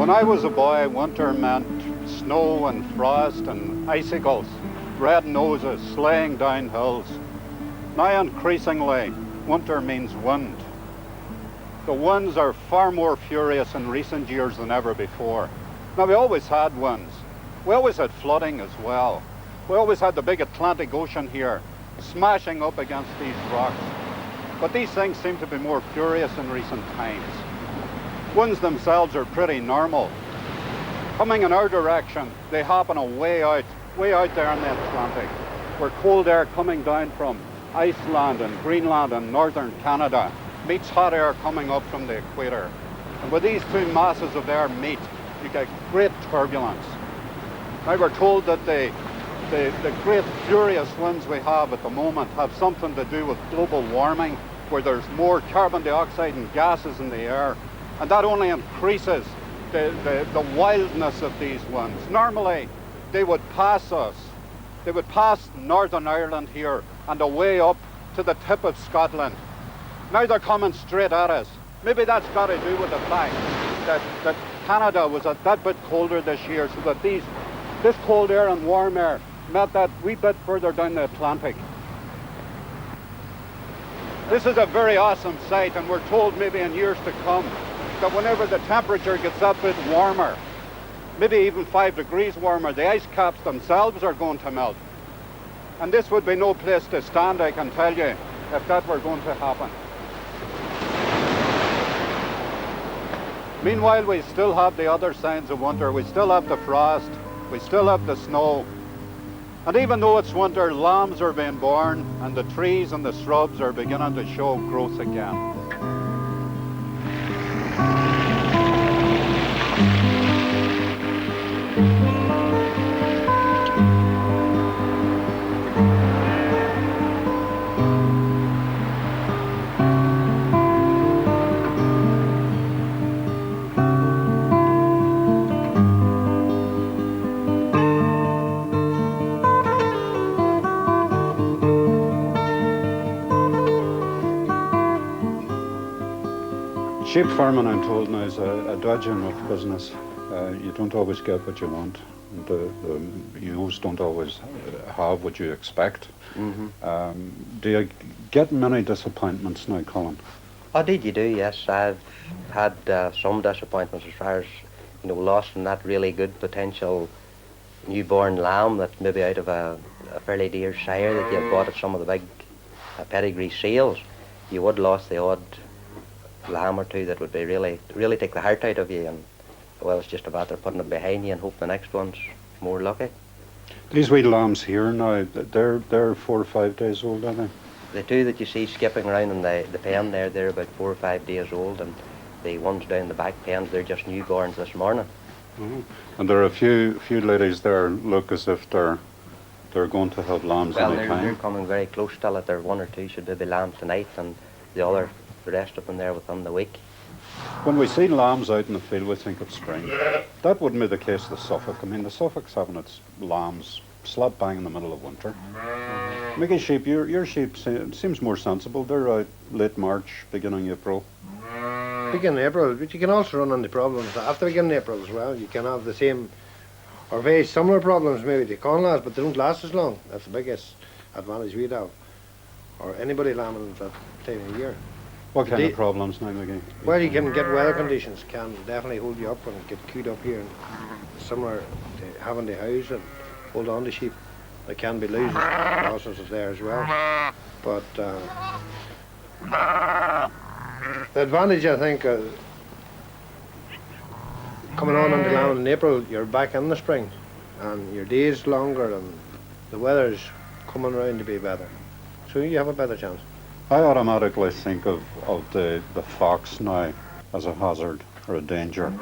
When I was a boy, winter meant snow and frost and icicles, red noses, sleighing down hills. Now increasingly, winter means wind. The winds are far more furious in recent years than ever before. Now, we always had winds. We always had flooding as well. We always had the big Atlantic Ocean here, smashing up against these rocks. But these things seem to be more furious in recent times. Winds themselves are pretty normal. Coming in our direction, they happen way out there in the Atlantic, where cold air coming down from Iceland and Greenland and northern Canada meets hot air coming up from the equator. And with these two masses of air meet, you get great turbulence. Now we're told that the great furious winds we have at the moment have something to do with global warming, where there's more carbon dioxide and gases in the air, and that only increases the wildness of these winds. Normally, they would pass us. They would pass Northern Ireland here and away up to the tip of Scotland. Now they're coming straight at us. Maybe that's got to do with the fact that Canada was a that bit colder this year, so that this cold air and warm air met that wee bit further down the Atlantic. This is a very awesome sight, and we're told maybe in years to come that whenever the temperature gets a bit warmer, maybe even 5 degrees warmer, the ice caps themselves are going to melt. And this would be no place to stand, I can tell you, if that were going to happen. Meanwhile, we still have the other signs of winter. We still have the frost, we still have the snow. And even though it's winter, lambs are being born, and the trees and the shrubs are beginning to show growth again. Sheep farming, I'm told now, is a dodgy enough business. You don't always get what you want. And, you don't always have what you expect. Mm-hmm. Do you get many disappointments now, Colin? Oh, did you do? Yes, I've had some disappointments as far as, lost in that really good potential newborn lamb that maybe out of a fairly dear sire that you bought at some of the big pedigree sales. You would lost the odd lamb or two that would be really take the heart out of you, and well, it's just a matter of putting it behind you and hope the next one's more lucky. These wee lambs here now, they're 4 or 5 days old, are they? The two that you see skipping around in the pen there, they're about 4 or 5 days old, and the ones down the back pens, they're just newborns this morning. Mm-hmm. And there are a few ladies there look as if they're going to have lambs any time. They're coming very close still. That there 1 or 2 should be lambs tonight, and the rest of them there within the week. When we see lambs out in the field, we think of spring. That wouldn't be the case of the Suffolk. I mean, the Suffolk's having its lambs slap bang in the middle of winter. Mm-hmm. Mickey sheep, your sheep seems more sensible. They're out late March, beginning April. Beginning April, but you can also run into problems after beginning April as well. You can have the same or very similar problems maybe to corn last, but they don't last as long. That's the biggest advantage we'd have, or anybody lambing at that time of year. What kind of problems now, McGee? Well, you can get weather conditions can definitely hold you up and get queued up here, and similar to having to house and hold on to sheep. They can be losing processes there as well. But the advantage, I think, coming on into lambing in April, you're back in the spring, and your days longer, and the weather's coming around to be better. So you have a better chance. I automatically think of the fox now as a hazard or a danger.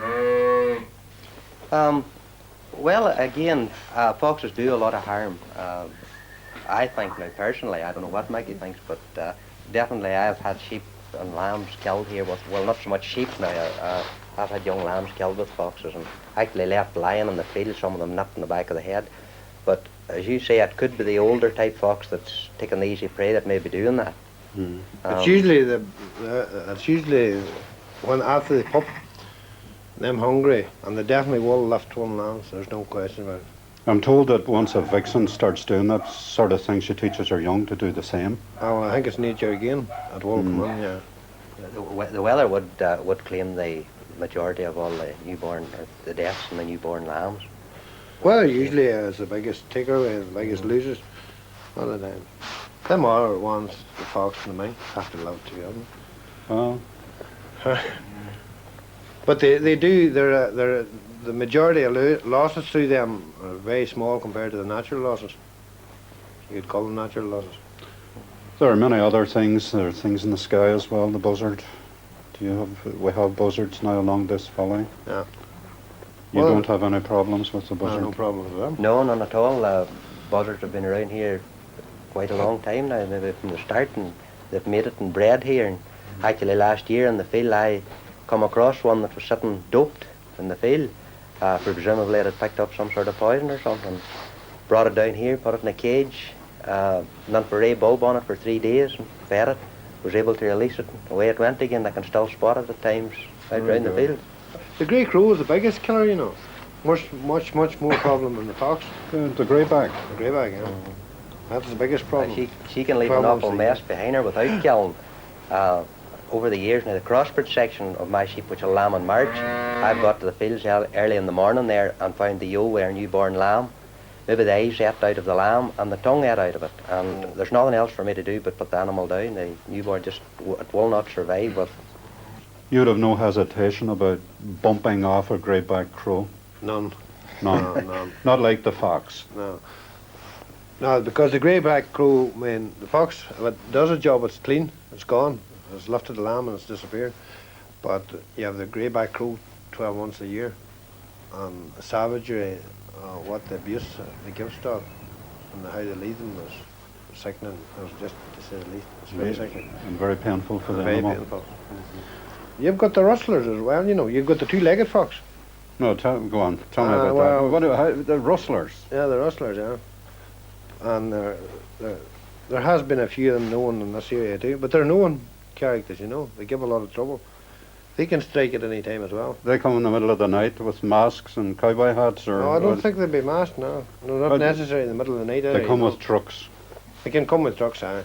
Well, again, foxes do a lot of harm. I think now, personally, I don't know what Mikey thinks, but definitely I've had sheep and lambs killed here with, well, not so much sheep now. I've had young lambs killed with foxes and actually left lying in the field, some of them nipped in the back of the head. But as you say, it could be the older type fox that's taking the easy prey that may be doing that. It's usually it's usually when after the pup Them hungry, and they definitely will lift one lamb, so there's no question about it. I'm told that once a vixen starts doing that sort of thing, she teaches her young to do the same. Oh, I think it's nature again. It will come in, yeah. The weather would claim the majority of all the newborn, the deaths in the newborn lambs. Weather usually is the biggest takeaway, the biggest losers all the time. Them are ones, the fox and the mink, have to love to be honest. Oh, But they do, the majority of losses through them are very small compared to the natural losses. You could call them natural losses. there are many other things. There are things in the sky as well. The buzzard. We have buzzards now along this valley. Yeah. You Well, don't have any problems with the buzzard? No problems with them. No, none at all. Buzzards have been around here quite a long time now, maybe from the start, and they've made it and bred here. And actually last year in the field I come across one that was sitting doped in the field. Presumably it had picked up some sort of poison or something. Brought it down here, put it in a cage, non-for-ray bulb on it for 3 days, and fed it. Was able to release it, and away it went again. I can still spot it at times out around the field. The grey crow is the biggest killer, you know. Much more problem than the fox. The greyback. The greyback, yeah. That's the biggest problem. She can leave an Problems awful like mess behind her without killing. Over the years, now the crossbred section of my sheep, which will lamb in March, I've got to the fields early in the morning there and found the ewe with her newborn lamb. Maybe the eyes ate out of the lamb and the tongue ate out of it. And there's nothing else for me to do but put the animal down. The newborn just, it will not survive. But You'd have no hesitation about bumping off a greyback crow? None. None. None. Not like the fox. No. No, because the greyback crow, I mean, the fox, if it does a job, it's clean, it's gone. It's lifted the lamb and it's disappeared. But you have the greyback crow 12 months a year. And the savagery, what the abuse they give stock and how they lead them is sickening. It's just, to say the least, it's very sickening. And very painful for the Very animal. painful. You've got the rustlers as well, you know. You've got the two-legged fox. No, go on. Tell me about well, the rustlers. Yeah, the rustlers, yeah. And there has been a few of them known in this area too, but they're known characters, you know. They give a lot of trouble. They can strike at any time as well. They come in the middle of the night with masks and cowboy hats, or No, I don't think they'd be masked, no. No, not But necessary in the middle of the night. they either, come you know. with trucks. They can come with trucks, and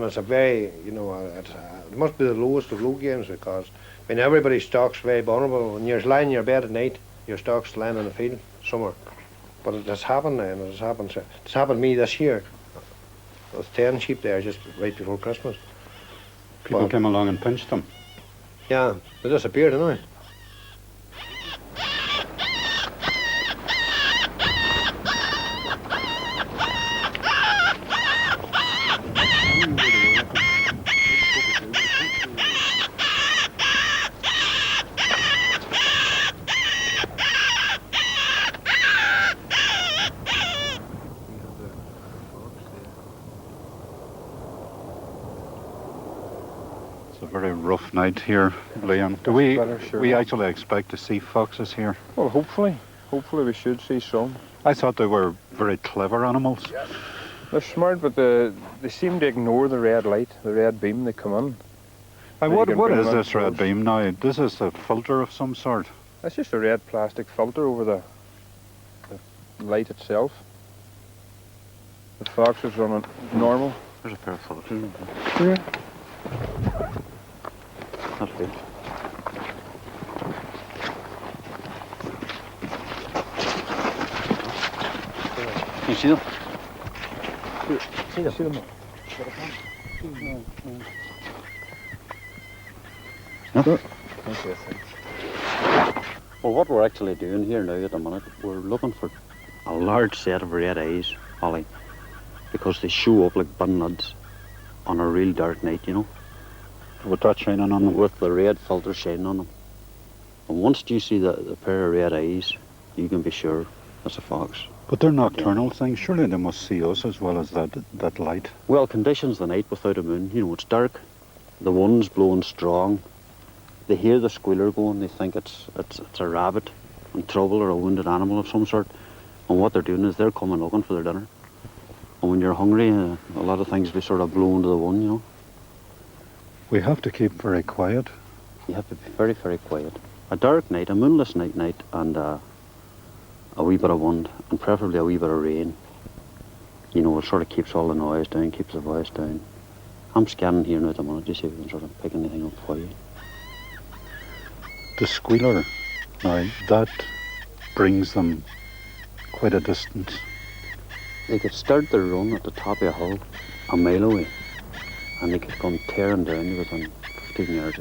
it's a very, you know, it must be the lowest of low games because, I mean, everybody's stock's very vulnerable. When you're lying in your bed at night, your stock's lying in the field somewhere. But it has happened now, and it has happened. It's happened to me this year. There was 10 sheep there just right before Christmas. People Well, came along and pinched them. Yeah, they disappeared, didn't they? It's a very rough night here, Liam. Do we Better, sure. we actually expect to see foxes here? Well, hopefully we should see some. I thought they were very clever animals. They're smart, but they seem to ignore the red light, the red beam they come in. Hey, You what can is bring them this red close. beam now? This is a filter of some sort. That's just a red plastic filter over the light itself. The fox is running normal. There's a pair of filters. Yeah. That's good. Can you see them? See them? Well, what we're actually doing here now at the minute, we're looking for a large set of red eyes, Ollie, because they show up like bun nuts on a real dark night, you know. With that shining on them? With the red filter shining on them. And once you see the pair of red eyes, you can be sure it's a fox. But they're nocturnal things. Surely they must see us as well as that light. Well, conditions the night without a moon, you know, it's dark, the wind's blowing strong, they hear the squealer going, they think it's a rabbit in trouble or a wounded animal of some sort, and what they're doing is they're coming looking for their dinner. And when you're hungry, a lot of things be sort of blown to the wind, you know. We have to keep very quiet. You have to be very, very quiet. a dark night, a moonless night, and a wee bit of wind, and preferably a wee bit of rain. You know, it sort of keeps all the noise down, keeps the voice down. I'm scanning here now at the moment to see if we can sort of pick anything up for you. The squealer, now that brings them quite a distance. They could start their run at the top of a hill, a mile away, and they could come tearing down to within 15 yards.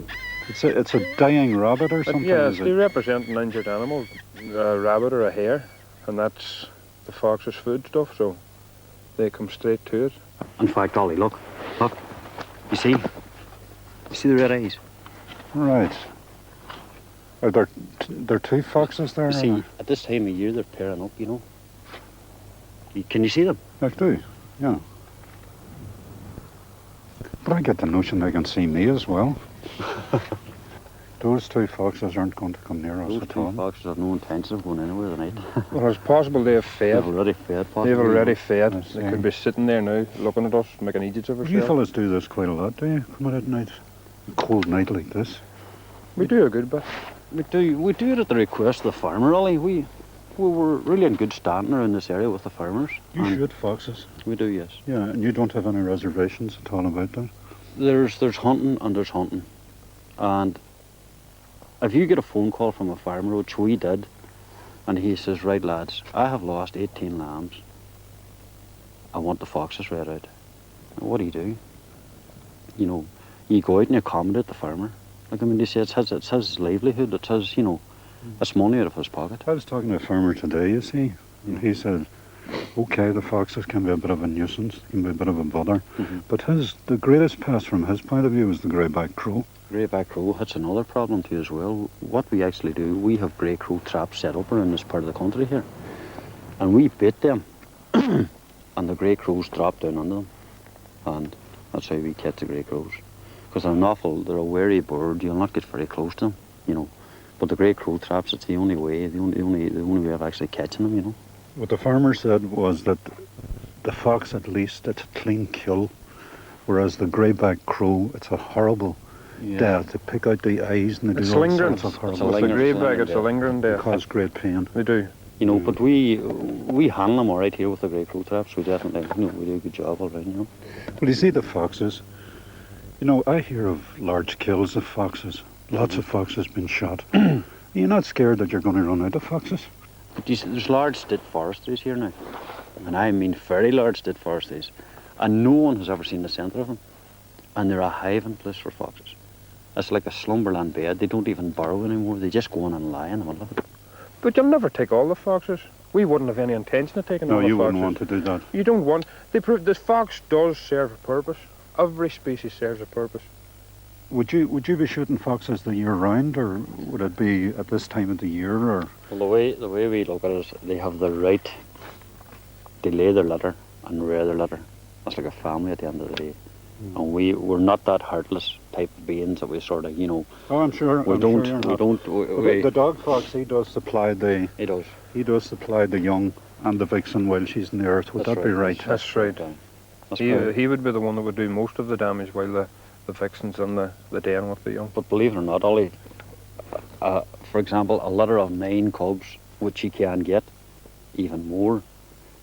It's a dying rabbit or something. Yeah, is they it? represent an injured animal, a rabbit or a hare, and that's the fox's food stuff, so they come straight to it. In fact, Ollie, look. You see the red eyes? Right. Are there two foxes there? You see, at this time of year, they're pairing up, you know. Can you see them? I do, yeah. But I get the notion they can see me as well. Those two foxes aren't going to come near us Those at two all. foxes have no intention of going anywhere tonight. Well, it's possible they have fed. They've already fed, possibly. They've already I fed. see. They could be sitting there now, looking at us, making idiots of You ourselves. fellas do this quite a lot, do you? Come out at night. A cold night like this. We do a good bit. We do it at the request of the farmer, Ollie. We were really in good standing around this area with the farmers. You and shoot foxes. We do, yes. Yeah, and you don't have any reservations at all about that? There's hunting and there's hunting. And if you get a phone call from a farmer, which we did, and he says, right lads, I have lost 18 lambs. I want the foxes read out. And what do? You know, you go out and you accommodate the farmer. Like, I mean, they say it's his livelihood, it's his, you know, it's money out of his pocket. I was talking to a farmer today, you see, and he said, okay, the foxes can be a bit of a nuisance, can be a bit of a bother, but the greatest pest from his point of view is the greyback crow. Greyback crow, that's another problem too as well. What we actually do, we have grey crow traps set up around this part of the country here. And we bait them, and the grey crows drop down under them. And that's how we catch the grey crows. Because they're a wary bird, you'll not get very close to them, you know. But the grey crow traps, it's the only way of actually catching them, you know. What the farmer said was that the fox, at least, it's a clean kill, whereas the greyback crow, it's a horrible death. They pick out the eyes and they It's do all lingering. sorts of It's a horrible With the lingering greyback, death. it's a lingering death. cause great pain. They do. You know, but we handle them all right here with the grey crow traps. We definitely, you know, we do a good job all right, you know. Well, you see the foxes, you know, I hear of large kills of foxes. Lots of foxes been shot. You're not scared that you're going to run out of foxes? But there's large state forestries here now. And I mean very large state forestries. And no one has ever seen the centre of them. And they're a hiving place for foxes. It's like a slumberland bed. They don't even burrow anymore. They just go in and lie in the middle of it. But you'll never take all the foxes. We wouldn't have any intention of taking all No, the you foxes. wouldn't want to do that. You don't want... The fox does serve a purpose. Every species serves a purpose. Would you be shooting foxes the year round, or would it be at this time of the year, or? Well, the way we look at it is they have the right to lay their litter and rear their litter. That's like a family at the end of the day. And we're not that heartless type of beings that we sort of, you know. Oh, I'm sure. We don't. The dog fox, he does supply the. He does. He does supply the young and the vixen while she's in the earth. Would that be right? That's right. That's He correct. would be the one that would do most of the damage while the vixens and the den with the young. But believe it or not, Ollie, for example, a litter of 9 cubs, which you can get, even more,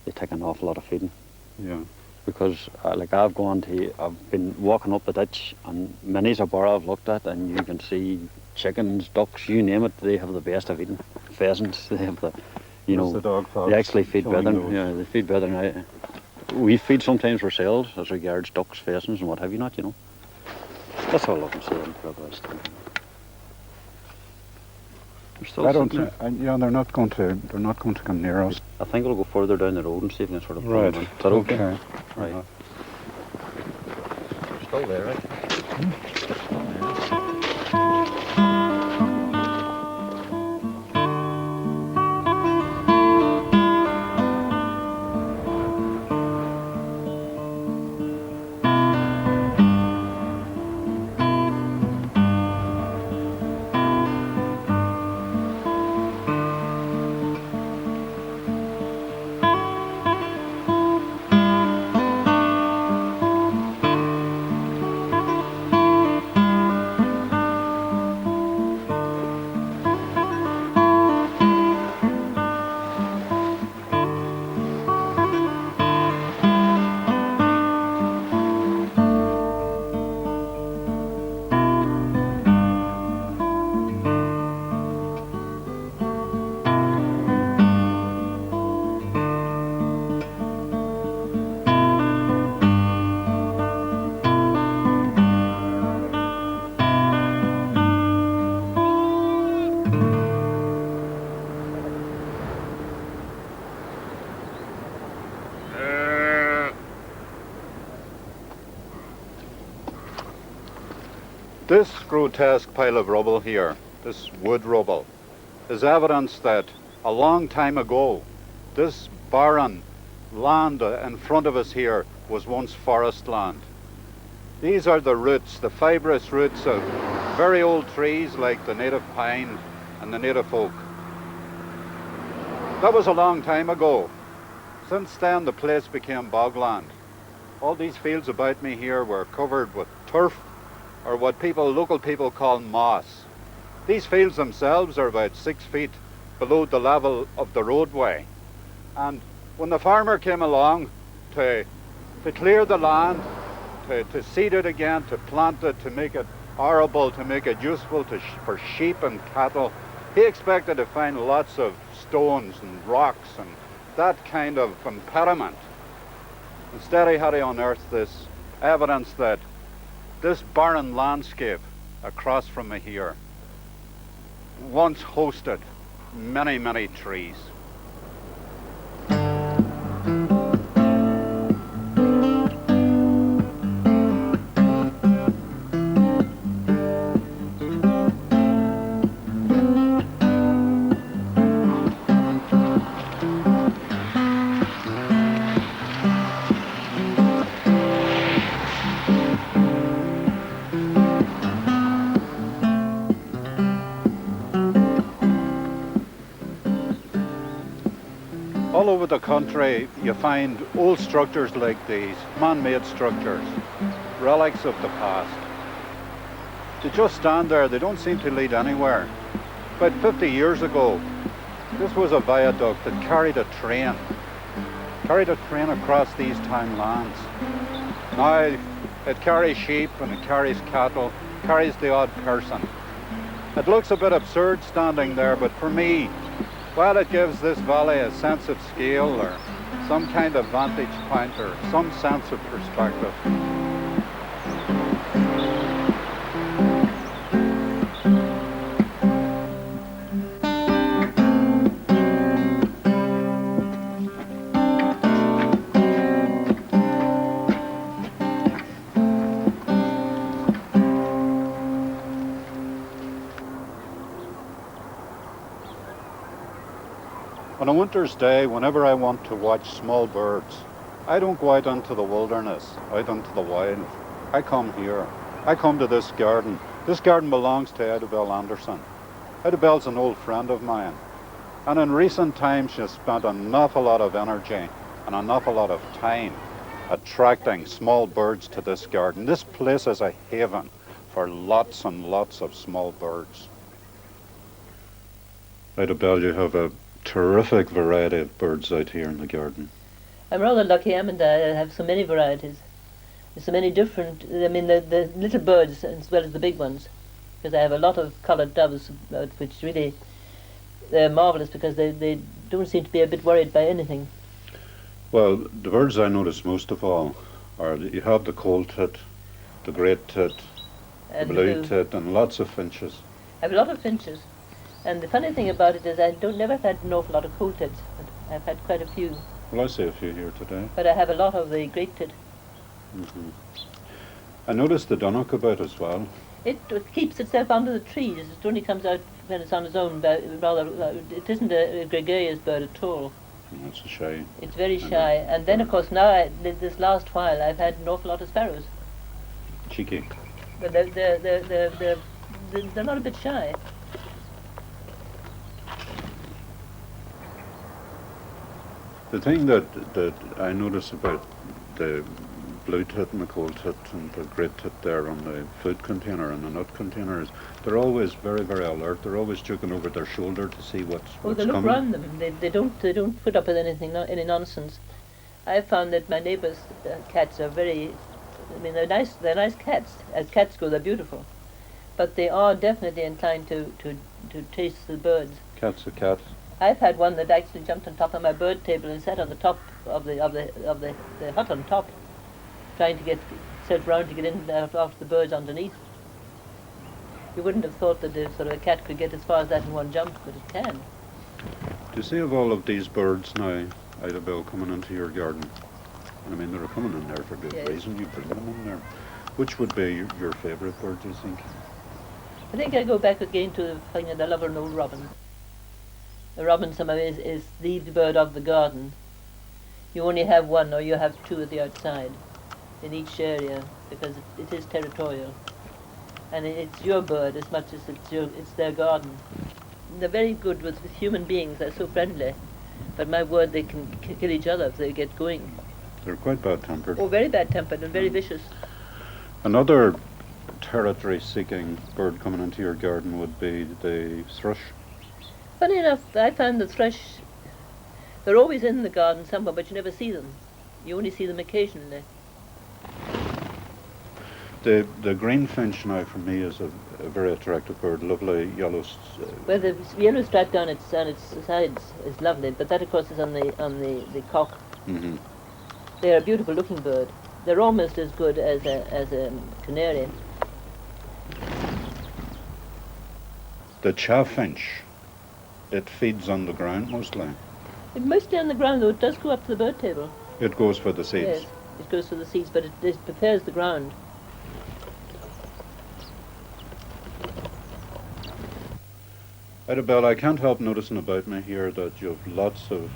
they take an awful lot of feeding. Yeah. Because, like, I've been walking up the ditch, and many's a bar I've looked at, and you can see chickens, ducks, you name it, they have the best of eating. Pheasants, they have the, you know, the dog fox they actually feed killing better. those. Yeah, they feed better than we feed sometimes ourselves, as regards ducks, pheasants, and what have you not, you know. That's all I can say in progress. I don't think. Yeah, they're not going to come near us. I think we'll go further down the road and see if we can sort of pull Right. them in. Is that okay? Right. Uh-huh. Still there, right? This grotesque pile of rubble here, this wood rubble, is evidence that a long time ago, this barren land in front of us here was once forest land. These are the roots, the fibrous roots of very old trees like the native pine and the native oak. That was a long time ago. Since then, the place became bogland. All these fields about me here were covered with turf, or what local people call moss. These fields themselves are about 6 feet below the level of the roadway. And when the farmer came along to clear the land, to seed it again, to plant it, to make it arable, to make it useful for sheep and cattle, he expected to find lots of stones and rocks and that kind of impediment. Instead, he had to unearth this evidence that this barren landscape across from me here once hosted many, many trees. All over the country, you find old structures like these, man-made structures, relics of the past. They just stand there, they don't seem to lead anywhere. About 50 years ago, this was a viaduct that carried a train across these town lands. Now, it carries sheep and it carries cattle, carries the odd person. It looks a bit absurd standing there, but for me, well, it gives this valley a sense of scale or some kind of vantage point or some sense of perspective. On a winter's day, whenever I want to watch small birds, I don't go out into the wilderness, out into the wild. I come here. I come to this garden. This garden belongs to Idabel Anderson. Idabel's an old friend of mine. And in recent times, she has spent an awful lot of energy and an awful lot of time attracting small birds to this garden. This place is a haven for lots and lots of small birds. Idabel, you have a terrific variety of birds out here in the garden. I'm rather lucky, and I have so many varieties. There's so many different, I mean, the little birds as well as the big ones, because I have a lot of coloured doves, which really, they're marvellous because they don't seem to be a bit worried by anything. Well, the birds I notice most of all are, you have the cold tit, the great tit, the blue tit, and lots of finches. I have a lot of finches. And the funny thing about it is I never have had an awful lot of cold tits, but I've had quite a few. Well, I see a few here today. But I have a lot of the great tit. Mm-hmm. I noticed the dunnock about as well. It keeps itself under the trees. It only comes out when it's on its own. It isn't a gregarious bird at all. That's a shy. It's very shy. And then, of course, now this last while I've had an awful lot of sparrows. Cheeky. But they're not a bit shy. The thing that I notice about the blue tit and the cold tit and the great tit there on the food container and the nut container is they're always very, very alert. They're always looking over their shoulder to see what's they look coming. round them. They don't put up with any nonsense. I found that my neighbours' cats are very, I mean, they're nice cats. As cats go, they're beautiful, but they are definitely inclined to chase the birds. Cat's a cat. I've had one that actually jumped on top of my bird table and sat on the top of the hut on top, trying to get set round to get in after the birds underneath. You wouldn't have thought that a cat could get as far as that in one jump, but it can. Do you see of all of these birds now, Idabel, coming into your garden? I mean, they're coming in there for good reason. You bring them in there. Which would be your favourite bird, do you think? I think I go back again to the thing that I love an old robin. The robin somehow is the bird of the garden. You only have one or you have two at the outside in each area because it is territorial. And it's your bird as much as it's their garden. They're very good with human beings, they're so friendly. But my word, they can kill each other if they get going. They're quite bad-tempered. Oh, very bad-tempered and very vicious. Another territory-seeking bird coming into your garden would be the thrush. Funny enough, I found the thrush, they're always in the garden somewhere, but you never see them. You only see them occasionally. The greenfinch now for me is a very attractive bird, lovely yellow. Well, the yellow stripe down its sides is lovely, but that of course is on the cock. Mm-hmm. They're a beautiful looking bird. They're almost as good as a canary. The chaffinch, it feeds on the ground mostly. It's mostly on the ground, though. It does go up to the bird table. It goes for the seeds. Yes, it goes for the seeds, but it prepares the ground. Idabel, I can't help noticing about me here that you have lots of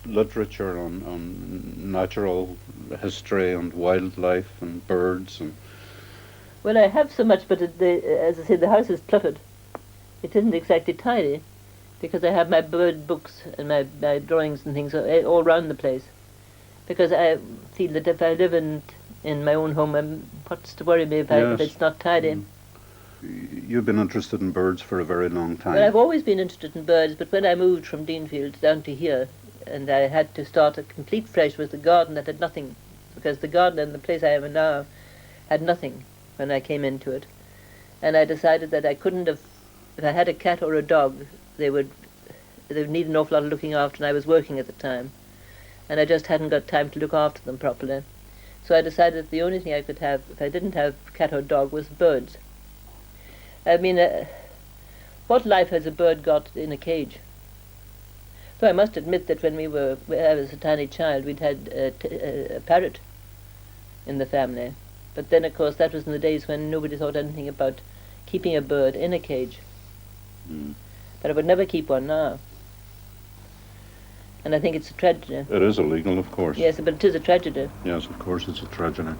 literature on natural history and wildlife and birds and. Well, I have so much, but as I said, the house is cluttered. It isn't exactly tidy, because I have my bird books and my drawings and things all around the place. Because I feel that if I live in my own home, what's to worry me if it's not tidy? Mm. You've been interested in birds for a very long time. Well, I've always been interested in birds, but when I moved from Deanfield down to here, and I had to start a complete fresh with the garden that had nothing, because the garden in the place I am in now had nothing when I came into it. And I decided that I couldn't have, if I had a cat or a dog, they would need an awful lot of looking after, and I was working at the time. And I just hadn't got time to look after them properly. So I decided that the only thing I could have, if I didn't have cat or dog, was birds. I mean, what life has a bird got in a cage? Though I must admit that when I was a tiny child, we'd had a parrot in the family. But then, of course, that was in the days when nobody thought anything about keeping a bird in a cage. Mm. But I would never keep one now. And I think it's a tragedy. It is illegal, of course. Yes, but it is a tragedy. Yes, of course, it's a tragedy.